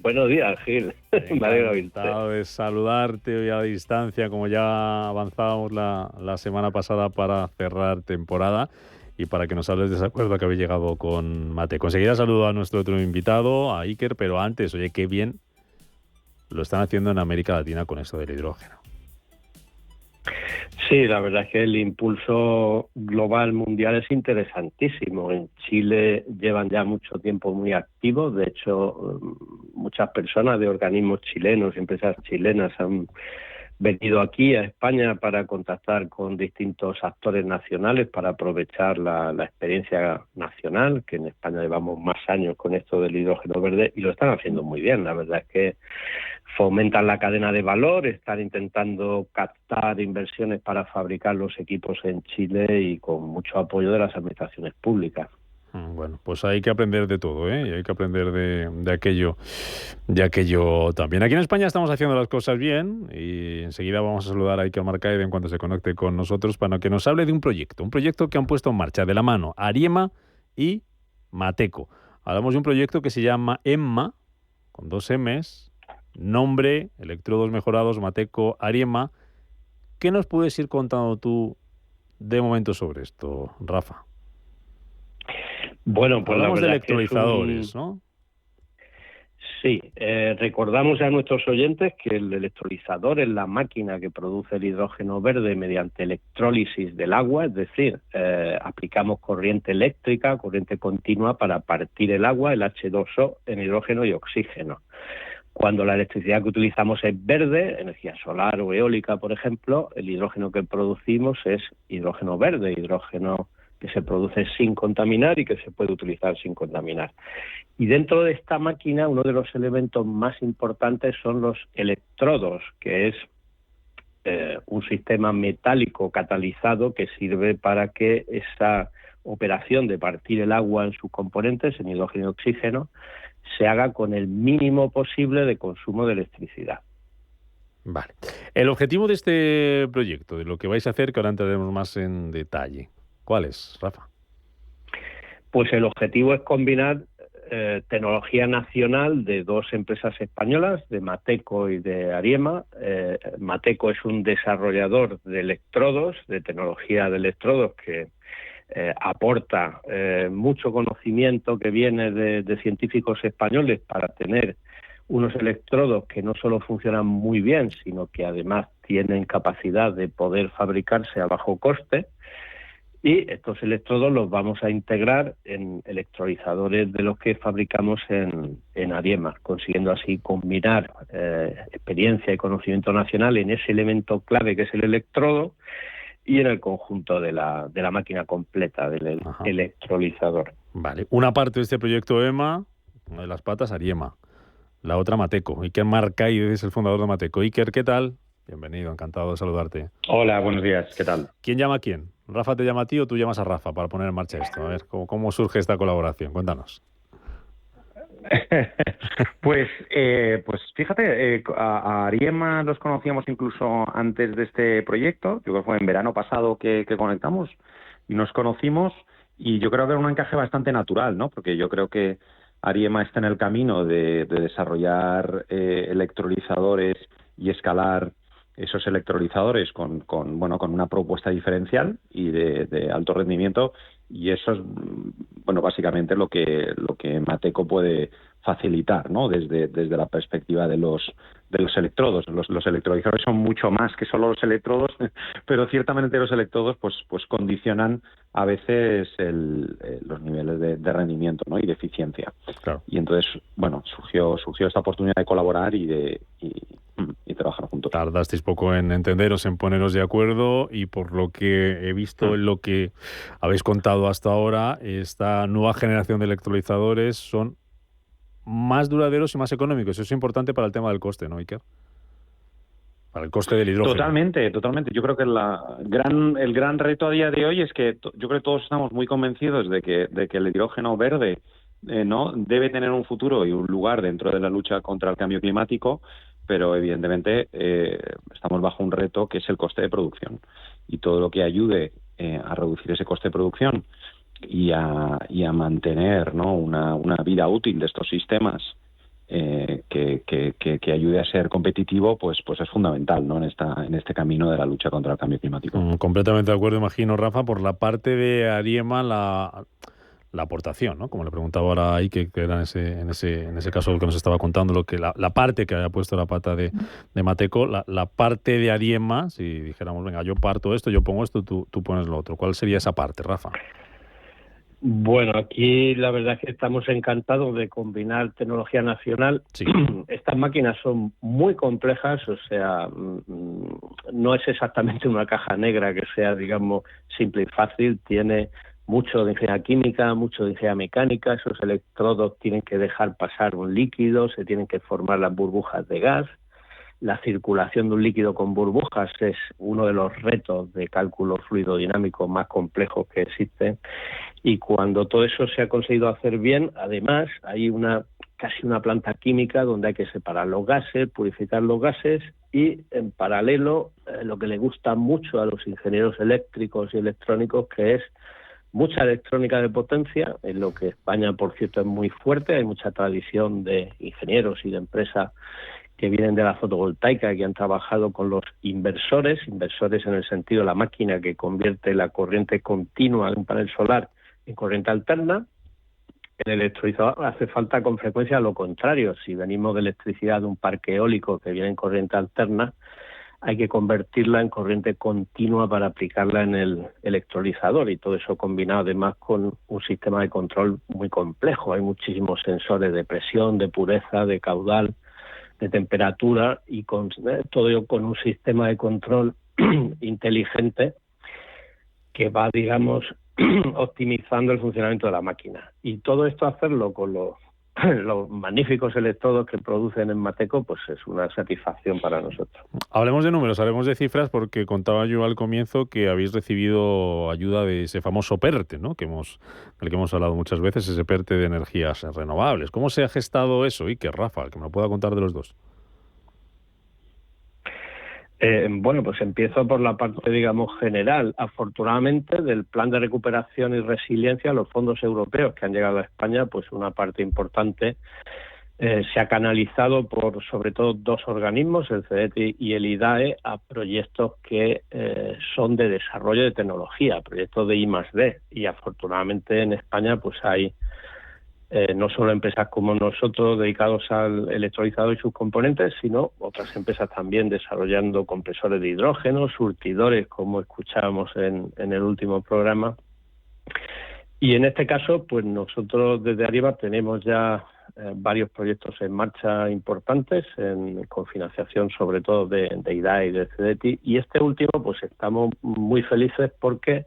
Buenos días, Gil. Me alegro encantado de saludarte hoy a distancia, como ya avanzábamos la semana pasada para cerrar temporada y para que nos hables de ese acuerdo que habéis llegado con Mate. Conseguirá saludo a nuestro otro invitado, a Iker, pero antes, oye, qué bien lo están haciendo en América Latina con esto del hidrógeno. Sí, la verdad es que el impulso global mundial es interesantísimo. En Chile llevan ya mucho tiempo muy activos. De hecho, muchas personas de organismos chilenos y empresas chilenas han venido aquí a España para contactar con distintos actores nacionales para aprovechar la experiencia nacional, que en España llevamos más años con esto del hidrógeno verde y lo están haciendo muy bien. La verdad es que fomentan la cadena de valor, están intentando captar inversiones para fabricar los equipos en Chile y con mucho apoyo de las administraciones públicas. Bueno, pues hay que aprender de todo, ¿eh? Y hay que aprender de aquello también. Aquí en España estamos haciendo las cosas bien y enseguida vamos a saludar a Iker Marcaide en cuanto se conecte con nosotros para que nos hable de un proyecto que han puesto en marcha de la mano Ariema y Mateco. Hablamos de un proyecto que se llama EMMA, con 2 M's, nombre, electrodos mejorados, Mateco, Ariema. ¿Qué nos puedes ir contando tú de momento sobre esto, Rafa? Bueno, pues hablamos la de verdad electrolizadores, ¿no? Sí, recordamos a nuestros oyentes que el electrolizador es la máquina que produce el hidrógeno verde mediante electrólisis del agua, es decir, aplicamos corriente eléctrica, corriente continua para partir el agua, el H2O, en hidrógeno y oxígeno. Cuando la electricidad que utilizamos es verde, energía solar o eólica, por ejemplo, el hidrógeno que producimos es hidrógeno verde, hidrógeno que se produce sin contaminar y que se puede utilizar sin contaminar. Y dentro de esta máquina, uno de los elementos más importantes son los electrodos, que es un sistema metálico catalizado que sirve para que esa operación de partir el agua en sus componentes, en hidrógeno y oxígeno, se haga con el mínimo posible de consumo de electricidad. Vale. El objetivo de este proyecto, de lo que vais a hacer, que ahora entraremos más en detalle, ¿cuál es, Rafa? Pues el objetivo es combinar tecnología nacional de 2 empresas españolas, de Mateco y de Ariema. Mateco es un desarrollador de electrodos, de tecnología de electrodos que aporta mucho conocimiento que viene de científicos españoles para tener unos electrodos que no solo funcionan muy bien, sino que además tienen capacidad de poder fabricarse a bajo coste. Y estos electrodos los vamos a integrar en electrolizadores de los que fabricamos en Ariema, consiguiendo así combinar experiencia y conocimiento nacional en ese elemento clave que es el electrodo y en el conjunto de la máquina completa del electrolizador. Vale, una parte de este proyecto EMMA, una de las patas, Ariema, la otra Mateco. Iker Marcaide es el fundador de Mateco. Iker, ¿qué tal? Bienvenido, encantado de saludarte. Hola, buenos días, ¿qué tal? ¿Quién llama a quién? ¿Rafa te llama a ti o tú llamas a Rafa para poner en marcha esto? A ver, ¿cómo surge esta colaboración? Cuéntanos. Pues fíjate, a Ariema los conocíamos incluso antes de este proyecto. Yo creo que fue en verano pasado que conectamos y nos conocimos, y yo creo que era un encaje bastante natural, ¿no? Porque yo creo que Ariema está en el camino de desarrollar electrolizadores y escalar esos electrolizadores con una propuesta diferencial y de alto rendimiento, y eso es básicamente lo que Mateco puede facilitar, ¿no? Desde la perspectiva de los electrodos. Los electrolizadores son mucho más que solo los electrodos, pero ciertamente los electrodos pues condicionan a veces los niveles de rendimiento, ¿no? Y de eficiencia. Claro. Y entonces, surgió esta oportunidad de colaborar y trabajar juntos. Tardasteis poco en entenderos, en poneros de acuerdo, y por lo que he visto en lo que habéis contado hasta ahora, esta nueva generación de electrolizadores son más duraderos y más económicos. Eso es importante para el tema del coste, ¿no, Iker? Para el coste del hidrógeno. Totalmente. Yo creo que el gran reto a día de hoy es que yo creo que todos estamos muy convencidos de que el hidrógeno verde no debe tener un futuro y un lugar dentro de la lucha contra el cambio climático, pero evidentemente estamos bajo un reto que es el coste de producción, y todo lo que ayude a reducir ese coste de producción y a mantener, ¿no? una vida útil de estos sistemas que ayude a ser competitivo, pues es fundamental, ¿no? en este camino de la lucha contra el cambio climático. Completamente de acuerdo, imagino, Rafa. Por la parte de Ariema, la aportación, ¿no? Como le preguntaba ahora ahí, que era en ese caso que nos estaba contando, lo que la parte que había puesto la pata de Mateco, la parte de Ariema, si dijéramos, venga, yo parto esto, yo pongo esto, tú pones lo otro. ¿Cuál sería esa parte, Rafa? Bueno, aquí la verdad es que estamos encantados de combinar tecnología nacional. Sí. Estas máquinas son muy complejas, o sea, no es exactamente una caja negra que sea, digamos, simple y fácil. Tiene mucho de ingeniería química, mucho de ingeniería mecánica. Esos electrodos tienen que dejar pasar un líquido, se tienen que formar las burbujas de gas. La circulación de un líquido con burbujas es uno de los retos de cálculo fluidodinámico más complejos que existen. Y cuando todo eso se ha conseguido hacer bien, además hay casi una planta química donde hay que separar los gases, purificar los gases y en paralelo lo que le gusta mucho a los ingenieros eléctricos y electrónicos, que es mucha electrónica de potencia, en lo que España, por cierto, es muy fuerte. Hay mucha tradición de ingenieros y de empresas que vienen de la fotovoltaica, que han trabajado con los inversores en el sentido de la máquina que convierte la corriente continua de un panel solar en corriente alterna. El electrolizador hace falta con frecuencia lo contrario. Si venimos de electricidad de un parque eólico que viene en corriente alterna, hay que convertirla en corriente continua para aplicarla en el electrolizador, y todo eso combinado además con un sistema de control muy complejo. Hay muchísimos sensores de presión, de pureza, de caudal, de temperatura, y con todo ello con un sistema de control inteligente que va, digamos, optimizando el funcionamiento de la máquina. Y todo esto hacerlo con los magníficos electrodos que producen en Mateco, pues es una satisfacción para nosotros. Hablemos de números, hablemos de cifras, porque contaba yo al comienzo que habéis recibido ayuda de ese famoso PERTE, ¿no? Del que hemos hablado muchas veces, ese PERTE de energías renovables. ¿Cómo se ha gestado eso? Iker, Rafa, que me lo pueda contar de los dos. Bueno, pues empiezo por la parte, digamos, general. Afortunadamente, del Plan de Recuperación y Resiliencia, los fondos europeos que han llegado a España, pues una parte importante se ha canalizado por, sobre todo, dos organismos, el CDT y el IDAE, a proyectos que son de desarrollo de tecnología, proyectos de I+D. Y afortunadamente en España pues hay no solo empresas como nosotros dedicados al electrolizador y sus componentes, sino otras empresas también desarrollando compresores de hidrógeno, surtidores, como escuchábamos en el último programa. Y en este caso, pues nosotros desde Arriba tenemos ya varios proyectos en marcha importantes, con financiación sobre todo de IDAE y de CDT. Y este último, pues estamos muy felices porque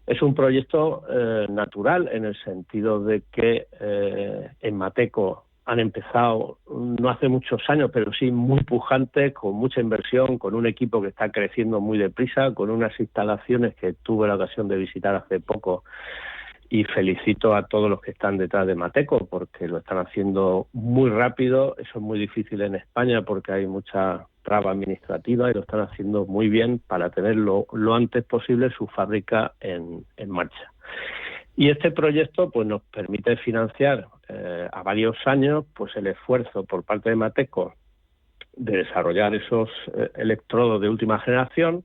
es un proyecto natural, en el sentido de que en Mateco han empezado no hace muchos años, pero sí muy pujantes, con mucha inversión, con un equipo que está creciendo muy deprisa, con unas instalaciones que tuve la ocasión de visitar hace poco, y felicito a todos los que están detrás de Mateco porque lo están haciendo muy rápido. Eso es muy difícil en España porque hay mucha traba administrativa, y lo están haciendo muy bien para tener lo antes posible su fábrica en marcha. Y este proyecto pues nos permite financiar a varios años pues el esfuerzo por parte de Mateco de desarrollar esos electrodos de última generación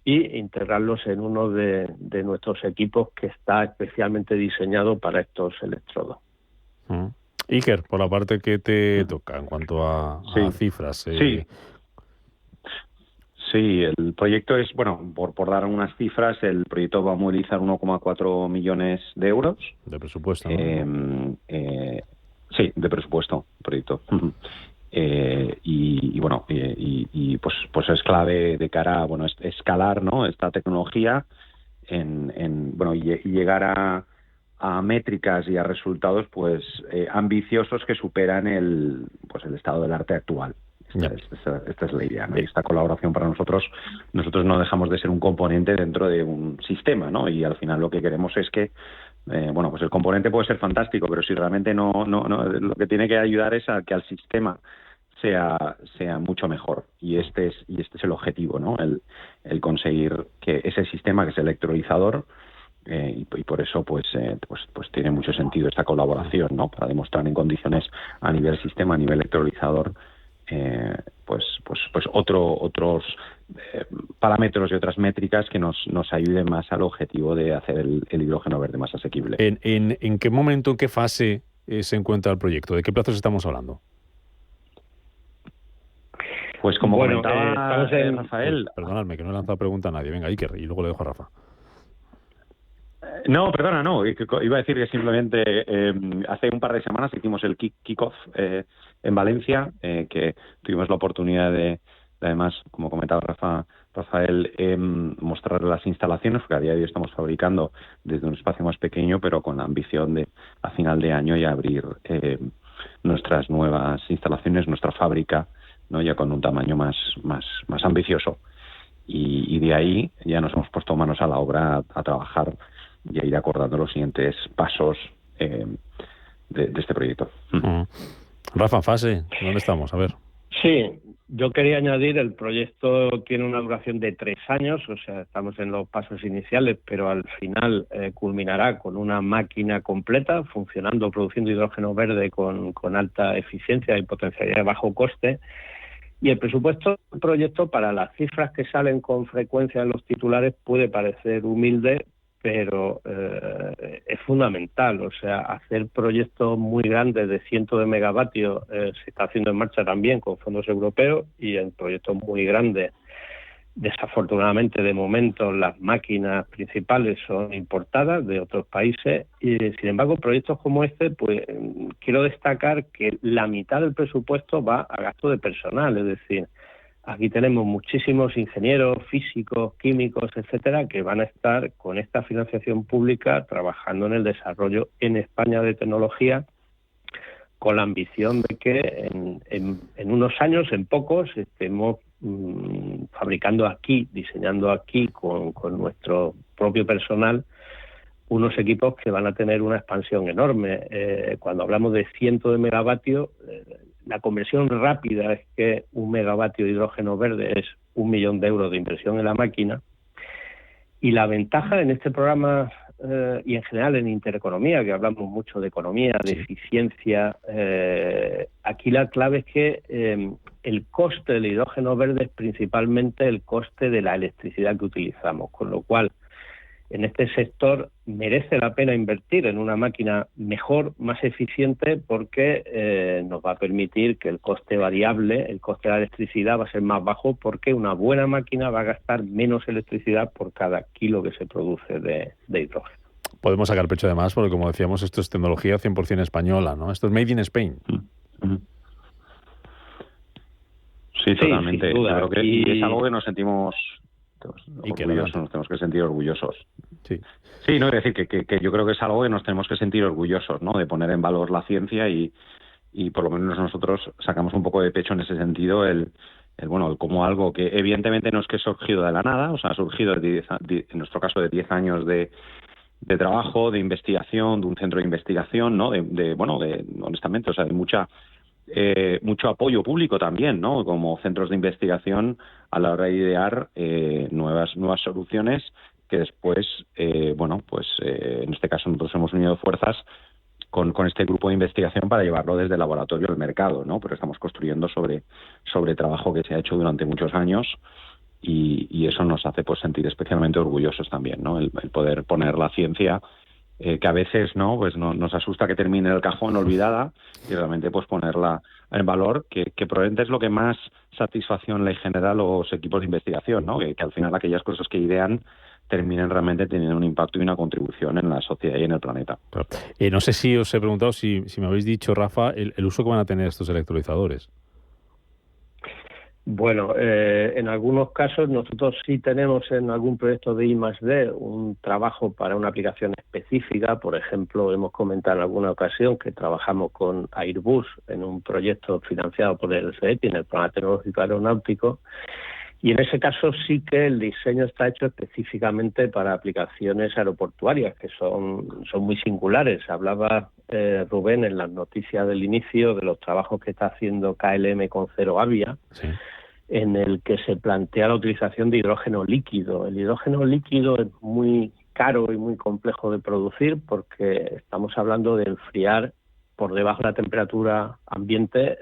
y integrarlos en uno de nuestros equipos que está especialmente diseñado para estos electrodos. Iker, por la parte que te toca en cuanto a cifras. Sí, el proyecto es, bueno, por dar unas cifras, el proyecto va a movilizar 1,4 millones de euros. De presupuesto, ¿no? Sí, de presupuesto, proyecto. Y pues es clave de cara a escalar, ¿no?, esta tecnología y llegar a métricas y a resultados pues ambiciosos que superan el estado del arte actual. Esta es la idea, ¿no? Esta colaboración para nosotros no dejamos de ser un componente dentro de un sistema, ¿no? Y al final lo que queremos es que pues el componente puede ser fantástico, pero si realmente no lo que tiene que ayudar es a que al sistema sea mucho mejor, y este es el objetivo, ¿no? El conseguir que ese sistema, que es el electrolizador, y por eso pues tiene mucho sentido esta colaboración, ¿no? Para demostrar en condiciones a nivel sistema, a nivel electrolizador, otros parámetros y otras métricas que nos ayuden más al objetivo de hacer el hidrógeno verde más asequible. ¿En qué momento, en qué fase se encuentra el proyecto? ¿De qué plazos estamos hablando? Pues como comentaba Rafael... Perdonadme, que no he lanzado pregunta a nadie. Venga, Iker, y luego le dejo a Rafa. No, perdona, no. Iba a decir que simplemente hace un par de semanas hicimos el kick-off en Valencia, que tuvimos la oportunidad de además, como comentaba Rafael, mostrar las instalaciones, porque a día de hoy estamos fabricando desde un espacio más pequeño, pero con la ambición de a final de año ya abrir nuestras nuevas instalaciones, nuestra fábrica, ¿no? Ya con un tamaño más ambicioso. Y de ahí ya nos hemos puesto manos a la obra a trabajar y a ir acordando los siguientes pasos de este proyecto. Rafa, fase, ¿dónde estamos? A ver. Sí, yo quería añadir, el proyecto tiene una duración de 3 años, o sea, estamos en los pasos iniciales, pero al final culminará con una máquina completa, funcionando, produciendo hidrógeno verde con alta eficiencia y potencialidad de bajo coste. Y el presupuesto del proyecto, para las cifras que salen con frecuencia en los titulares, puede parecer humilde, pero es fundamental. O sea, hacer proyectos muy grandes de cientos de megavatios se está haciendo en marcha también con fondos europeos, y en proyectos muy grandes, desafortunadamente, de momento, las máquinas principales son importadas de otros países. Y, sin embargo, proyectos como este, pues quiero destacar que la mitad del presupuesto va a gasto de personal. Es decir, aquí tenemos muchísimos ingenieros, físicos, químicos, etcétera, que van a estar con esta financiación pública trabajando en el desarrollo en España de tecnología, con la ambición de que en unos años, en pocos, estemos fabricando aquí, diseñando aquí con nuestro propio personal unos equipos que van a tener una expansión enorme. Cuando hablamos de cientos de megavatios, la conversión rápida es que 1 megavatio de hidrógeno verde es 1 millón de euros de inversión en la máquina. Y la ventaja en este programa y en general en Intereconomía, que hablamos mucho de economía, de eficiencia, aquí la clave es que el coste del hidrógeno verde es principalmente el coste de la electricidad que utilizamos, con lo cual en este sector merece la pena invertir en una máquina mejor, más eficiente, porque nos va a permitir que el coste variable, el coste de la electricidad, va a ser más bajo, porque una buena máquina va a gastar menos electricidad por cada kilo que se produce de hidrógeno. Podemos sacar pecho de más, porque como decíamos, esto es tecnología 100% española, ¿no? Esto es made in Spain. Sí, totalmente. Sin duda. Creo que y es algo que nos sentimos orgullosos, nos tenemos que sentir orgullosos. Sí, no, es decir, que yo creo que es algo que nos tenemos que sentir orgullosos, ¿no? De poner en valor la ciencia y por lo menos nosotros sacamos un poco de pecho en ese sentido el como algo que evidentemente no es que ha surgido de la nada, o sea, ha surgido en nuestro caso de 10 años de trabajo, de investigación, de un centro de investigación, ¿no? Honestamente, o sea, de mucho apoyo público también, ¿no? Como centros de investigación a la hora de idear nuevas soluciones que después, en este caso nosotros hemos unido fuerzas con este grupo de investigación para llevarlo desde el laboratorio al mercado, ¿no? Pero estamos construyendo sobre trabajo que se ha hecho durante muchos años y eso nos hace pues sentir especialmente orgullosos también, ¿no? El poder poner la ciencia que a veces nos asusta que termine en el cajón olvidada, y realmente pues ponerla en valor, que probablemente es lo que más satisfacción le genera a los equipos de investigación, ¿no? Que al final aquellas cosas que idean terminen realmente teniendo un impacto y una contribución en la sociedad y en el planeta. Claro. No sé si os he preguntado, si me habéis dicho, Rafa, el uso que van a tener estos electrolizadores. Bueno, en algunos casos nosotros sí tenemos en algún proyecto de I+D un trabajo para una aplicación específica. Por ejemplo, hemos comentado en alguna ocasión que trabajamos con Airbus en un proyecto financiado por el CETI, en el Programa Tecnológico Aeronáutico, y en ese caso sí que el diseño está hecho específicamente para aplicaciones aeroportuarias, que son muy singulares. Hablaba Rubén en las noticias del inicio de los trabajos que está haciendo KLM con Zero Avia, en el que se plantea la utilización de hidrógeno líquido. El hidrógeno líquido es muy caro y muy complejo de producir, porque estamos hablando de enfriar por debajo de la temperatura ambiente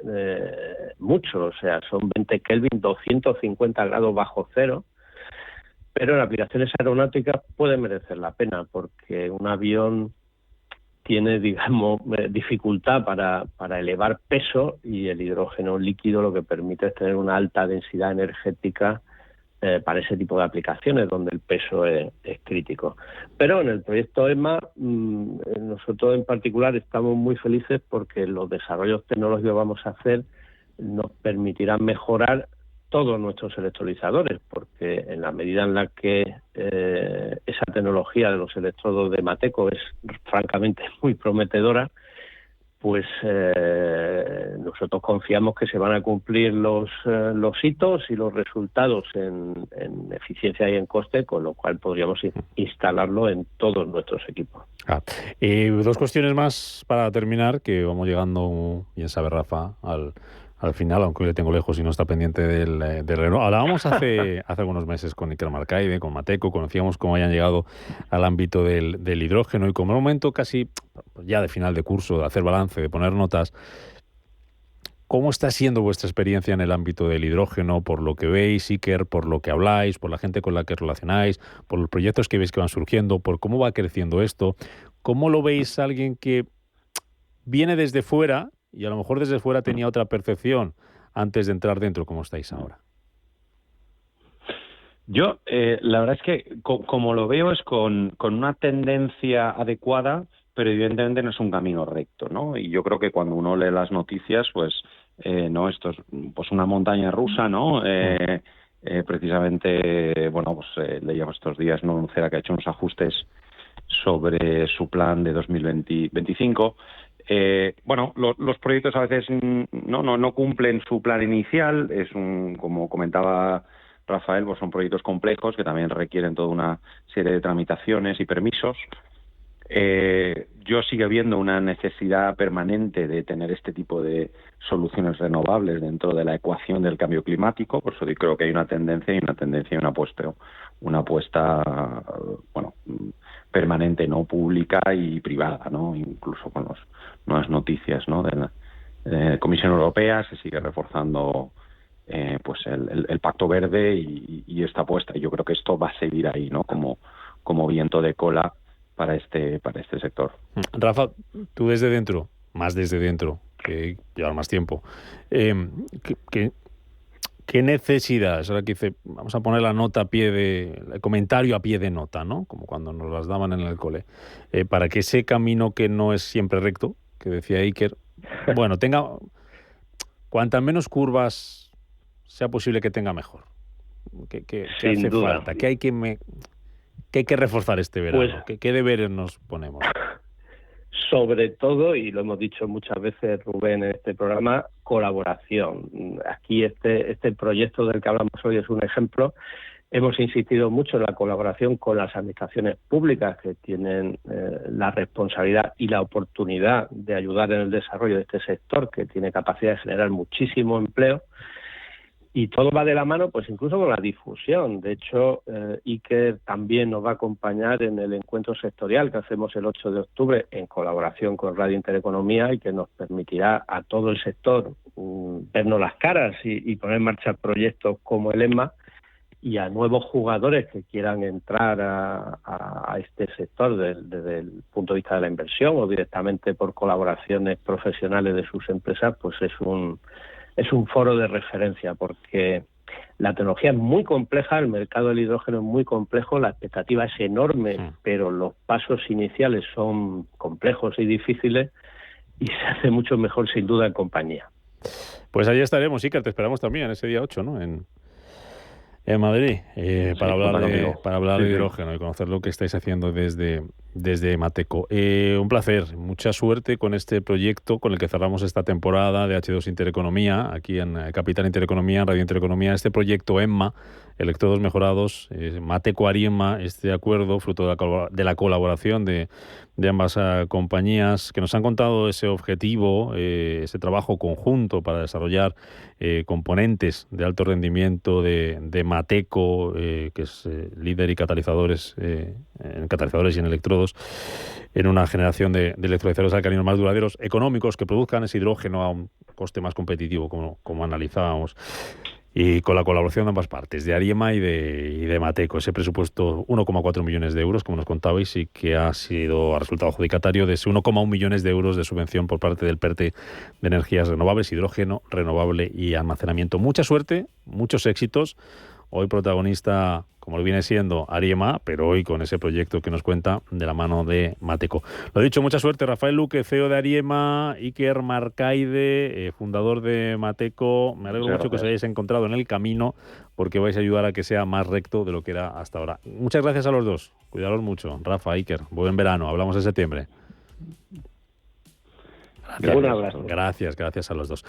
mucho, o sea, son 20 Kelvin, 250 grados bajo cero, pero en aplicaciones aeronáuticas puede merecer la pena, porque un avión tiene, digamos, dificultad para elevar peso, y el hidrógeno líquido lo que permite es tener una alta densidad energética para ese tipo de aplicaciones donde el peso es crítico. Pero en el proyecto EMMA, nosotros en particular estamos muy felices porque los desarrollos tecnológicos que vamos a hacer nos permitirán mejorar todos nuestros electrolizadores, porque en la medida en la que esa tecnología de los electrodos de Mateco es francamente muy prometedora, pues nosotros confiamos que se van a cumplir los hitos y los resultados en eficiencia y en coste, con lo cual podríamos instalarlo en todos nuestros equipos. Dos cuestiones más para terminar, que vamos llegando, bien sabe Rafa, al final, aunque hoy le tengo lejos y no está pendiente del Renault. Hablábamos hace algunos meses con Iker Marcaide, con Mateco, conocíamos cómo hayan llegado al ámbito del hidrógeno, y como en un momento casi ya de final de curso, de hacer balance, de poner notas, ¿cómo está siendo vuestra experiencia en el ámbito del hidrógeno, por lo que veis, Iker, por lo que habláis, por la gente con la que relacionáis, por los proyectos que veis que van surgiendo, por cómo va creciendo esto? ¿Cómo lo veis a alguien que viene desde fuera y a lo mejor desde fuera tenía otra percepción antes de entrar dentro? ¿Cómo estáis ahora? Yo, la verdad es que como lo veo es con una tendencia adecuada, pero evidentemente no es un camino recto, ¿no? Y yo creo que cuando uno lee las noticias, pues no, esto es pues una montaña rusa, ¿no? Precisamente, bueno, pues leíamos estos días, ¿no? Nucera, que ha hecho unos ajustes sobre su plan de 2025. Bueno, los proyectos a veces no cumplen su plan inicial. Como comentaba Rafael, pues son proyectos complejos que también requieren toda una serie de tramitaciones y permisos. Yo sigo viendo una necesidad permanente de tener este tipo de soluciones renovables dentro de la ecuación del cambio climático. Por eso creo que hay una tendencia y una apuesta bueno, permanente, no pública y privada, ¿no? Incluso con las nuevas noticias, ¿no? de la Comisión Europea se sigue reforzando pues el Pacto Verde y esta apuesta. Y yo creo que esto va a seguir ahí, ¿no? Como viento de cola para este sector. Rafa, tú desde dentro, más desde dentro, que lleva más tiempo, ¿qué necesidades? Ahora que dice, vamos a poner la nota el comentario a pie de nota, ¿no? Como cuando nos las daban en el cole, para que ese camino que no es siempre recto, que decía Iker, bueno, tenga cuantas menos curvas sea posible que tenga mejor. ¿Qué hace duda. falta? ¿Qué hay que reforzar este verano? Pues, ¿Qué deberes nos ponemos? Sobre todo, y lo hemos dicho muchas veces, Rubén, en este programa, colaboración. Aquí este proyecto del que hablamos hoy es un ejemplo. Hemos insistido mucho en la colaboración con las administraciones públicas, que tienen la responsabilidad y la oportunidad de ayudar en el desarrollo de este sector, que tiene capacidad de generar muchísimo empleo. Y todo va de la mano, pues incluso con la difusión. De hecho, Iker también nos va a acompañar en el encuentro sectorial que hacemos el 8 de octubre en colaboración con Radio Intereconomía, y que nos permitirá a todo el sector vernos las caras y poner en marcha proyectos como el EMMA, y a nuevos jugadores que quieran entrar a este sector desde el punto de vista de la inversión o directamente por colaboraciones profesionales de sus empresas, pues es un foro de referencia, porque la tecnología es muy compleja, el mercado del hidrógeno es muy complejo, la expectativa es enorme, pero los pasos iniciales son complejos y difíciles, y se hace mucho mejor sin duda en compañía. Pues allí estaremos, Iker, te esperamos también ese día 8, ¿no? En Madrid, para hablar de hidrógeno y conocer lo que estáis haciendo desde Mateco. Un placer, mucha suerte con este proyecto con el que cerramos esta temporada de H2 Intereconomía, aquí en Capital Intereconomía, en Radio Intereconomía, este proyecto EMMA, electrodos mejorados, Mateco Ariema, este acuerdo fruto de la colaboración de ambas compañías, que nos han contado ese objetivo, ese trabajo conjunto para desarrollar componentes de alto rendimiento de Mateco, que es líder y catalizadores en catalizadores y en electrodos, en una generación de electrolizadores alcalinos más duraderos, económicos, que produzcan ese hidrógeno a un coste más competitivo, como analizábamos. Y con la colaboración de ambas partes, de Ariema y de Mateco. Ese presupuesto, 1,4 millones de euros, como nos contabais, y que ha resultado adjudicatario de ese 1,1 millones de euros de subvención por parte del PERTE de energías renovables, hidrógeno renovable y almacenamiento. Mucha suerte, muchos éxitos. hoy protagonista, como lo viene siendo Ariema, pero hoy con ese proyecto que nos cuenta de la mano de Mateco. Lo dicho, mucha suerte. Rafael Luque, CEO de Ariema, Iker Marcaide, fundador de Mateco. Me alegro mucho que os hayáis encontrado en el camino, porque vais a ayudar a que sea más recto de lo que era hasta ahora. Muchas gracias a los dos. Cuidaros mucho. Rafa, Iker, buen verano. Hablamos en septiembre. Un abrazo. Gracias a los dos.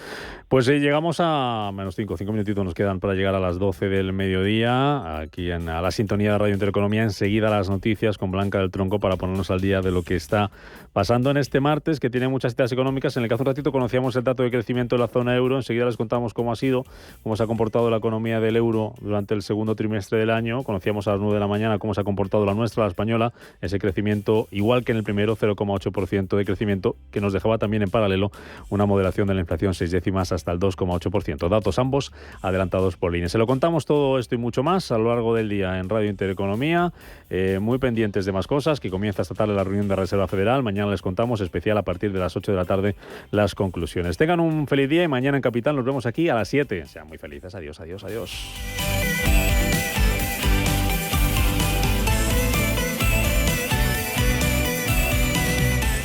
Pues llegamos a menos 5 minutitos nos quedan para llegar a las 12 del mediodía, aquí a la sintonía de Radio Intereconomía. Enseguida las noticias con Blanca del Tronco para ponernos al día de lo que está pasando en este martes, que tiene muchas citas económicas. En el que hace un ratito conocíamos el dato de crecimiento de la zona euro. Enseguida les contamos cómo se ha comportado la economía del euro durante el segundo trimestre del año. Conocíamos a las 9 de la mañana cómo se ha comportado la nuestra, la española. Ese crecimiento, igual que en el primero, 0,8% de crecimiento, que nos dejaba también en paralelo una moderación de la inflación 6 décimas hasta el 2,8%. Datos ambos adelantados por INE. Se lo contamos todo esto y mucho más a lo largo del día en Radio Intereconomía. Muy pendientes de más cosas, que comienza esta tarde la reunión de Reserva Federal. Mañana les contamos, especial a partir de las 8 de la tarde, las conclusiones. Tengan un feliz día y mañana en Capital nos vemos aquí a las 7. Sean muy felices. Adiós.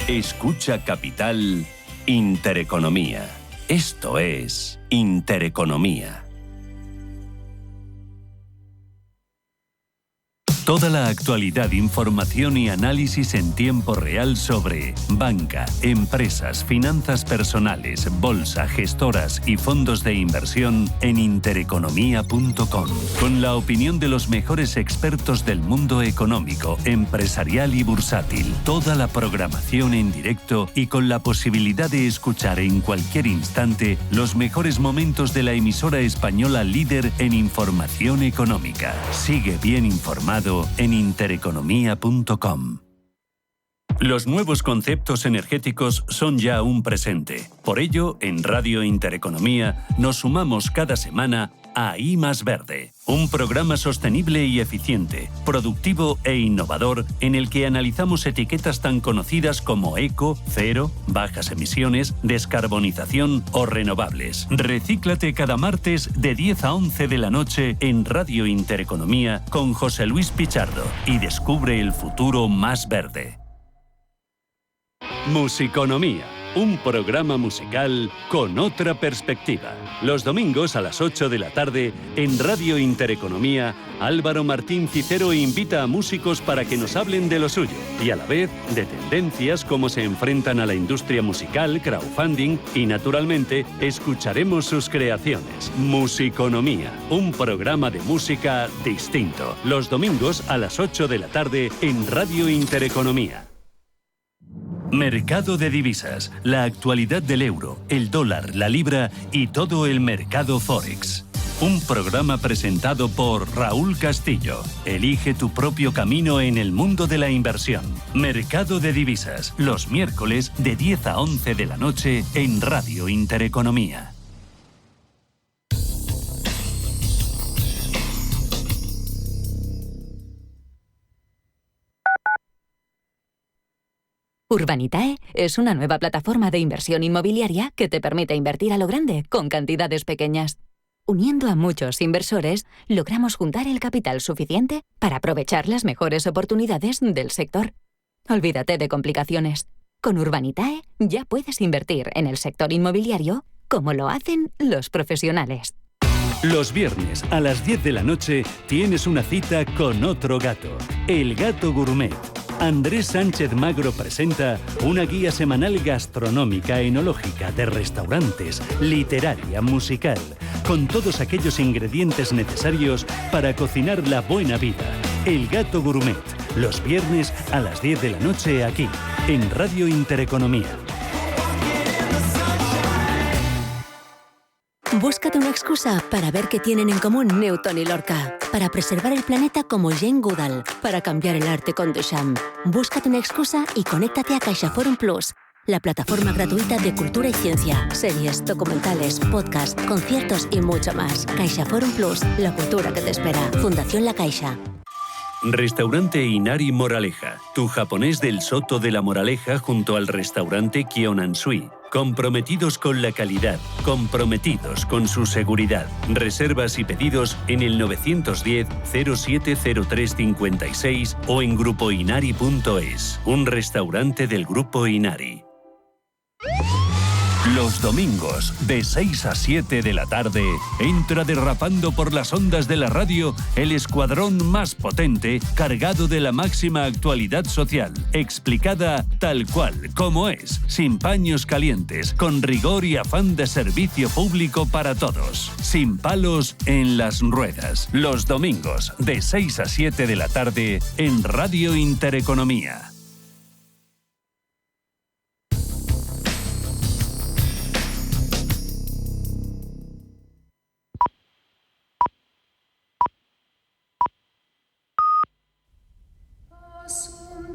Escucha Capital Intereconomía. Esto es Intereconomía. Toda la actualidad, información y análisis en tiempo real sobre banca, empresas, finanzas personales, bolsa, gestoras y fondos de inversión en intereconomía.com. Con la opinión de los mejores expertos del mundo económico, empresarial y bursátil. Toda la programación en directo y con la posibilidad de escuchar en cualquier instante los mejores momentos de la emisora española líder en información económica. Sigue bien informado en intereconomía.com. Los nuevos conceptos energéticos son ya un presente. Por ello, en Radio Intereconomía nos sumamos cada semana a I Más Verde, un programa sostenible y eficiente, productivo e innovador en el que analizamos etiquetas tan conocidas como eco, cero, bajas emisiones, descarbonización o renovables. Recíclate cada martes de 10 a 11 de la noche en Radio Intereconomía con José Luis Pichardo y descubre el futuro más verde. Musiconomía. Un programa musical con otra perspectiva. Los domingos a las 8 de la tarde, en Radio Intereconomía, Álvaro Martín Cicero invita a músicos para que nos hablen de lo suyo y a la vez de tendencias, cómo se enfrentan a la industria musical, crowdfunding y, naturalmente, escucharemos sus creaciones. Musiconomía, un programa de música distinto. Los domingos a las 8 de la tarde en Radio Intereconomía. Mercado de divisas, la actualidad del euro, el dólar, la libra y todo el mercado Forex. Un programa presentado por Raúl Castillo. Elige tu propio camino en el mundo de la inversión. Mercado de divisas, los miércoles de 10 a 11 de la noche en Radio Intereconomía. Urbanitae es una nueva plataforma de inversión inmobiliaria que te permite invertir a lo grande con cantidades pequeñas. Uniendo a muchos inversores, logramos juntar el capital suficiente para aprovechar las mejores oportunidades del sector. Olvídate de complicaciones. Con Urbanitae ya puedes invertir en el sector inmobiliario como lo hacen los profesionales. Los viernes a las 10 de la noche tienes una cita con otro gato, el Gato Gourmet. Andrés Sánchez Magro presenta una guía semanal gastronómica, enológica, de restaurantes, literaria, musical, con todos aquellos ingredientes necesarios para cocinar la buena vida. El Gato Gourmet, los viernes a las 10 de la noche aquí, en Radio Intereconomía. Búscate una excusa para ver qué tienen en común Newton y Lorca, para preservar el planeta como Jane Goodall, para cambiar el arte con Duchamp. Búscate una excusa y conéctate a CaixaForum Plus, la plataforma gratuita de cultura y ciencia, series, documentales, podcasts, conciertos y mucho más. CaixaForum Plus, la cultura que te espera. Fundación La Caixa. Restaurante Inari Moraleja, tu japonés del Soto de la Moraleja junto al restaurante Kyonansui, comprometidos con la calidad, comprometidos con su seguridad. Reservas y pedidos en el 910-070356 o en grupoinari.es, un restaurante del Grupo Inari. Los domingos, de 6 a 7 de la tarde, entra derrapando por las ondas de la radio el escuadrón más potente, cargado de la máxima actualidad social, explicada tal cual, como es, sin paños calientes, con rigor y afán de servicio público para todos, sin palos en las ruedas. Los domingos, de 6 a 7 de la tarde, en Radio Intereconomía.